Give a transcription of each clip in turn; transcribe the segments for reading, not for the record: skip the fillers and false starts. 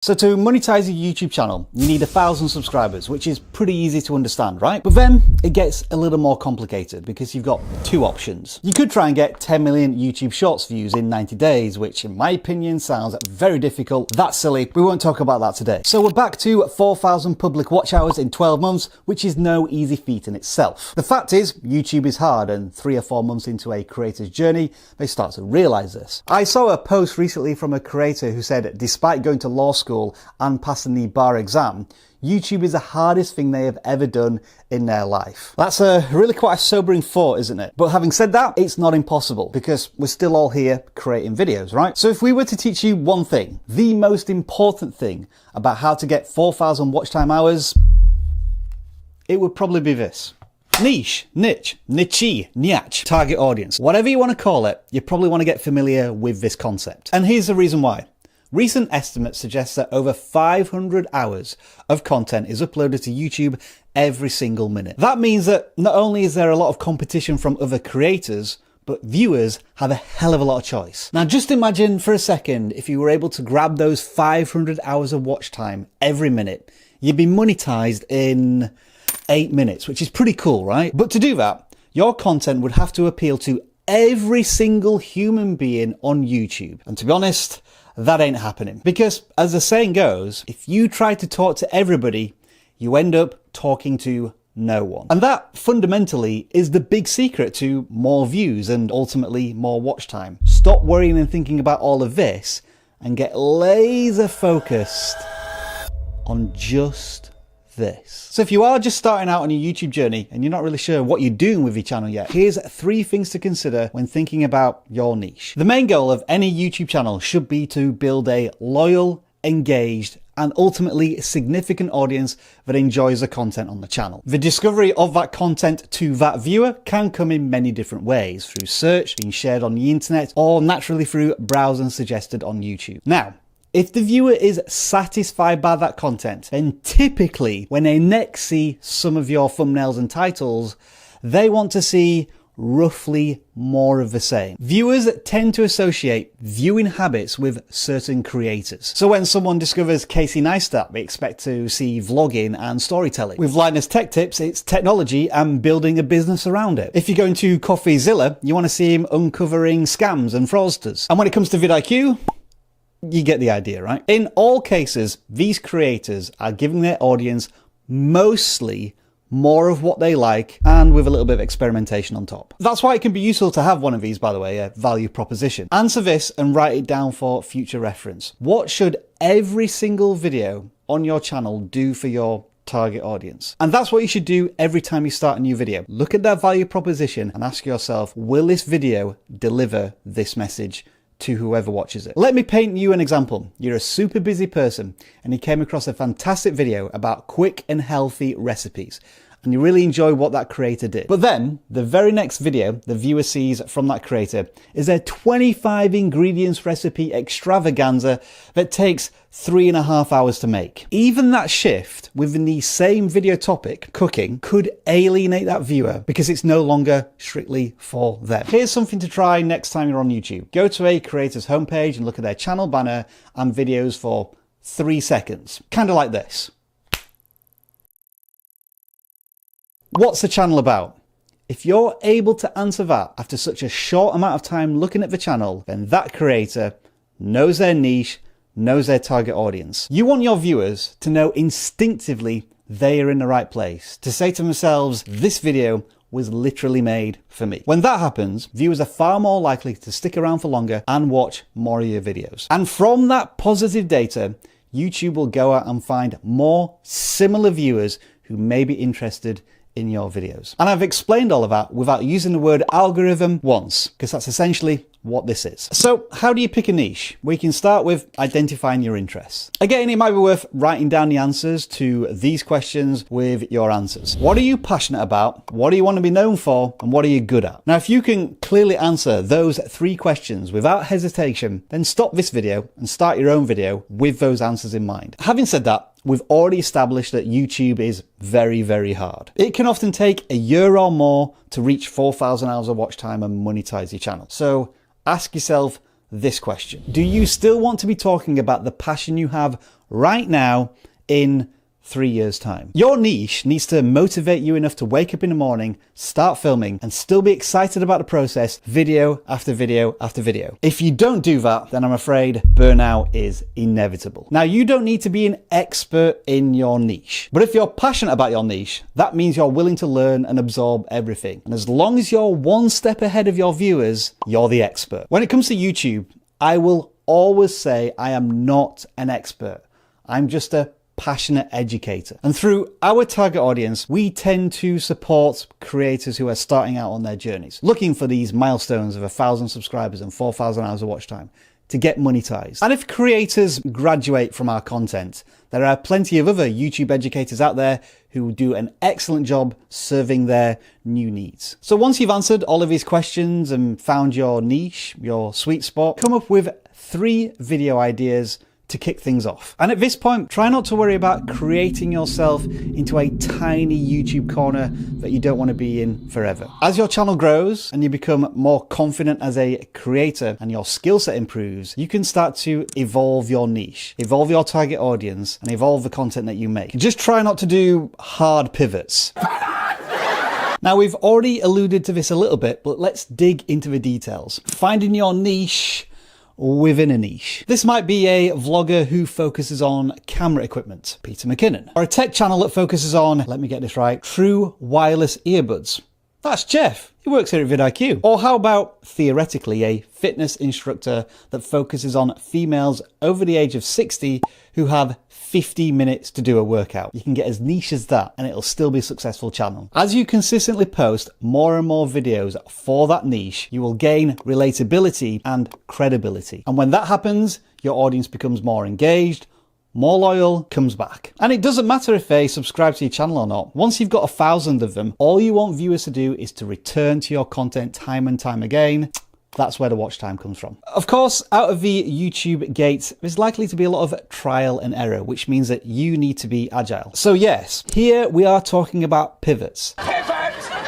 So to monetize a YouTube channel, you need 1,000 subscribers, which is pretty easy to understand, right? But then it gets a little more complicated because you've got two options. You could try and get 10 million YouTube Shorts views in 90 days, which in my opinion sounds very difficult. That's silly. We won't talk about that today. So we're back to 4,000 public watch hours in 12 months, which is no easy feat in itself. The fact is, YouTube is hard, and 3 or 4 months into a creator's journey, they start to realize this. I saw a post recently from a creator who said, despite going to law school and passing the bar exam, YouTube is the hardest thing they have ever done in their life. That's really quite a sobering thought, isn't it? But having said that, it's not impossible because we're still all here creating videos, right? So if we were to teach you one thing, the most important thing about how to get 4,000 watch time hours, it would probably be this. Niche, niche, niche, target audience. Whatever you want to call it, you probably want to get familiar with this concept. And here's the reason why. Recent estimates suggest that over 500 hours of content is uploaded to YouTube every single minute. That means that not only is there a lot of competition from other creators, but viewers have a hell of a lot of choice. Now just imagine for a second if you were able to grab those 500 hours of watch time every minute. You'd be monetized in 8 minutes, which is pretty cool, right? But to do that, your content would have to appeal to every single human being on YouTube. And to be honest, that ain't happening. Because as the saying goes, if you try to talk to everybody, you end up talking to no one. And that fundamentally is the big secret to more views and ultimately more watch time. Stop worrying and thinking about all of this and get laser focused on just this. So if you are just starting out on your YouTube journey and you're not really sure what you're doing with your channel yet, here's 3 things to consider when thinking about your niche. The main goal of any YouTube channel should be to build a loyal, engaged, and ultimately significant audience that enjoys the content on the channel. The discovery of that content to that viewer can come in many different ways, through search, being shared on the internet, or naturally through browsing suggested on YouTube. Now, if the viewer is satisfied by that content, then typically when they next see some of your thumbnails and titles, they want to see roughly more of the same. Viewers tend to associate viewing habits with certain creators. So when someone discovers Casey Neistat, they expect to see vlogging and storytelling. With Linus Tech Tips, it's technology and building a business around it. If you go into CoffeeZilla, you want to see him uncovering scams and fraudsters. And when it comes to vidIQ, you get the idea, right? In all cases, these creators are giving their audience mostly more of what they like and with a little bit of experimentation on top. That's why it can be useful to have one of these, by the way, a value proposition. Answer this and write it down for future reference. What should every single video on your channel do for your target audience? And that's what you should do every time you start a new video. Look at that value proposition and ask yourself, will this video deliver this message to whoever watches it? Let me paint you an example. You're a super busy person and you came across a fantastic video about quick and healthy recipes, and you really enjoy what that creator did. But then the very next video the viewer sees from that creator is a 25 ingredients recipe extravaganza that takes 3.5 hours to make. Even that shift within the same video topic, cooking, could alienate that viewer because it's no longer strictly for them. Here's something to try next time you're on YouTube. Go to a creator's homepage and look at their channel banner and videos for 3 seconds. Kind of like this. What's the channel about? If you're able to answer that after such a short amount of time looking at the channel, then that creator knows their niche, knows their target audience. You want your viewers to know instinctively they are in the right place, to say to themselves, this video was literally made for me. When that happens, viewers are far more likely to stick around for longer and watch more of your videos. And from that positive data, YouTube will go out and find more similar viewers who may be interested in your videos. And I've explained all of that without using the word algorithm once, because that's essentially what this is. So how do you pick a niche? We can start with identifying your interests. Again, it might be worth writing down the answers to these questions with your answers. What are you passionate about? What do you want to be known for? And what are you good at? Now, if you can clearly answer those 3 questions without hesitation, then stop this video and start your own video with those answers in mind. Having said that, we've already established that YouTube is very, very hard. It can often take a year or more to reach 4,000 hours of watch time and monetize your channel. So ask yourself this question. Do you still want to be talking about the passion you have right now in 3 years' time? Your niche needs to motivate you enough to wake up in the morning, start filming, and still be excited about the process, video after video after video. If you don't do that, then I'm afraid burnout is inevitable. Now, you don't need to be an expert in your niche, but if you're passionate about your niche, that means you're willing to learn and absorb everything. And as long as you're one step ahead of your viewers, you're the expert. When it comes to YouTube, I will always say I am not an expert. I'm just a passionate educator. And through our target audience, we tend to support creators who are starting out on their journeys, looking for these milestones of 1,000 subscribers and 4,000 hours of watch time to get monetized. And if creators graduate from our content, there are plenty of other YouTube educators out there who do an excellent job serving their new needs. So once you've answered all of these questions and found your niche, your sweet spot, come up with 3 video ideas to kick things off. And at this point, try not to worry about creating yourself into a tiny YouTube corner that you don't want to be in forever. As your channel grows and you become more confident as a creator and your skill set improves, you can start to evolve your niche, evolve your target audience, and evolve the content that you make. Just try not to do hard pivots. Now, we've already alluded to this a little bit, but let's dig into the details. Finding your niche within a niche. This might be a vlogger who focuses on camera equipment, Peter McKinnon, or a tech channel that focuses on, let me get this right, true wireless earbuds. That's Jeff. He works here at vidIQ. Or how about, theoretically, a fitness instructor that focuses on females over the age of 60 who have 50 minutes to do a workout. You can get as niche as that and it'll still be a successful channel. As you consistently post more and more videos for that niche, you will gain relatability and credibility. And when that happens, your audience becomes more engaged, more loyal, comes back. And it doesn't matter if they subscribe to your channel or not. Once you've got 1,000 of them, all you want viewers to do is to return to your content time and time again. That's where the watch time comes from. Of course, out of the YouTube gate, there's likely to be a lot of trial and error, which means that you need to be agile. So yes, here we are talking about pivots.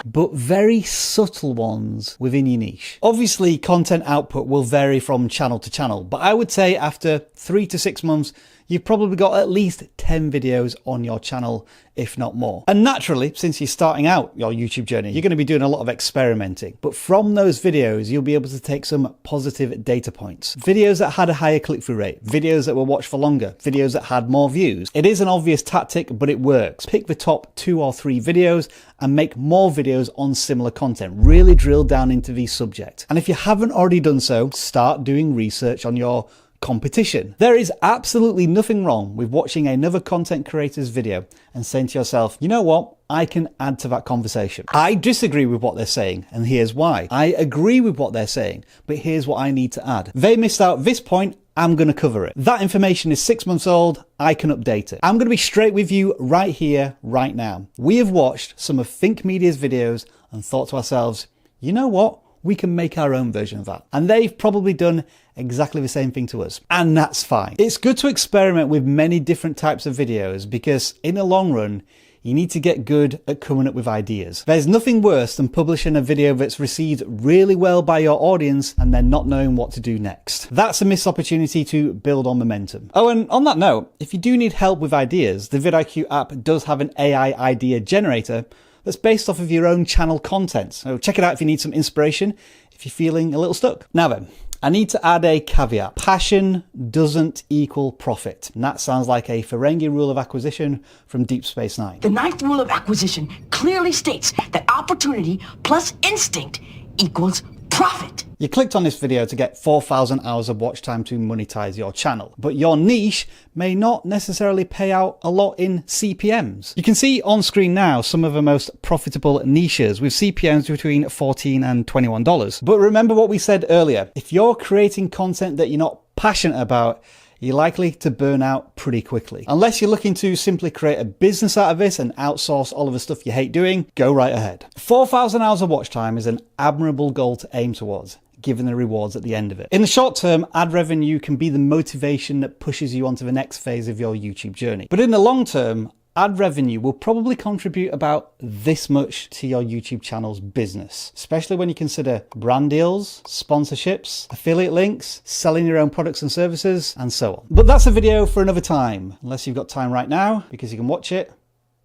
But very subtle ones within your niche. Obviously, content output will vary from channel to channel, but I would say after 3 to 6 months, you've probably got at least 10 videos on your channel, if not more. And naturally, since you're starting out your YouTube journey, you're going to be doing a lot of experimenting. But from those videos, you'll be able to take some positive data points. Videos that had a higher click-through rate, videos that were watched for longer, videos that had more views. It is an obvious tactic, but it works. Pick the top 2 or 3 videos and make more videos on similar content. Really drill down into the subject. And if you haven't already done so, start doing research on your competition. There is absolutely nothing wrong with watching another content creator's video and saying to yourself, you know what? I can add to that conversation. I disagree with what they're saying, and here's why. I agree with what they're saying, but here's what I need to add. They missed out this point, I'm going to cover it. That information is 6 months old, I can update it. I'm going to be straight with you right here, right now. We have watched some of Think Media's videos and thought to ourselves, you know what? We can make our own version of that. And they've probably done exactly the same thing to us. And that's fine. It's good to experiment with many different types of videos because in the long run, you need to get good at coming up with ideas. There's nothing worse than publishing a video that's received really well by your audience and then not knowing what to do next. That's a missed opportunity to build on momentum. Oh, and on that note, if you do need help with ideas, the vidIQ app does have an AI idea generator that's based off of your own channel content. So check it out if you need some inspiration, if you're feeling a little stuck. Now then, I need to add a caveat. Passion doesn't equal profit. And that sounds like a Ferengi rule of acquisition from Deep Space Nine. The 9th rule of acquisition clearly states that opportunity plus instinct equals profit. You clicked on this video to get 4,000 hours of watch time to monetize your channel, but your niche may not necessarily pay out a lot in CPMs. You can see on screen now some of the most profitable niches with CPMs between $14 and $21. But remember what we said earlier, if you're creating content that you're not passionate about, you're likely to burn out pretty quickly. Unless you're looking to simply create a business out of this and outsource all of the stuff you hate doing, go right ahead. 4,000 hours of watch time is an admirable goal to aim towards, given the rewards at the end of it. In the short term, ad revenue can be the motivation that pushes you onto the next phase of your YouTube journey. But in the long term, ad revenue will probably contribute about this much to your YouTube channel's business, especially when you consider brand deals, sponsorships, affiliate links, selling your own products and services, and so on. But that's a video for another time, unless you've got time right now, because you can watch it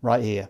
right here.